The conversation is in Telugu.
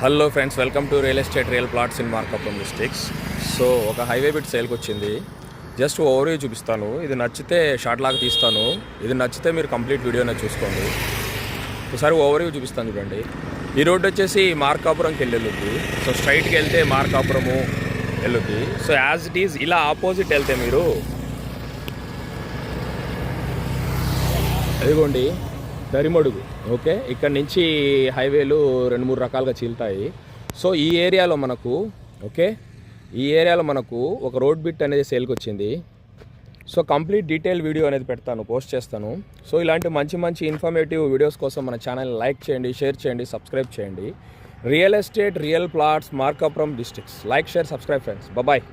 Hello friends, welcome to real estate real plots in Markapuram districts. So ఒక హైవే బిట్ సేల్కి వచ్చింది. జస్ట్ ఓవర్వ్యూ చూపిస్తాను. ఇది నచ్చితే షార్ట్ లాగా తీస్తాను. ఇది నచ్చితే మీరు కంప్లీట్ వీడియోనే చూసుకోండి. ఒకసారి ఓవర్వ్యూ చూపిస్తాను చూడండి. ఈ రోడ్డు వచ్చేసి మార్కాపురంకి వెళ్ళుద్ది. సో స్ట్రైట్కి వెళ్తే మార్కాపురము వెళ్ళుద్ది. సో యాజ్ ఇట్ ఈజ్ ఇలా ఆపోజిట్ వెళ్తే మీరు అదిగోండి దరిమడుగు. ఓకే, ఇక్కడ నుంచి హైవేలు 2-3 రకాలుగా చీలుతాయి. సో ఈ ఏరియాలో మనకు ఒక రోడ్ బిట్ అనేది సేల్కి వచ్చింది. సో కంప్లీట్ డీటెయిల్ వీడియో అనేది పోస్ట్ చేస్తాను. సో ఇలాంటి మంచి ఇన్ఫర్మేటివ్ వీడియోస్ కోసం మన ఛానల్ లైక్ చేయండి, షేర్ చేయండి, సబ్స్క్రైబ్ చేయండి. Real estate real plots Markapuram districts. Like, share, subscribe friends. Bye.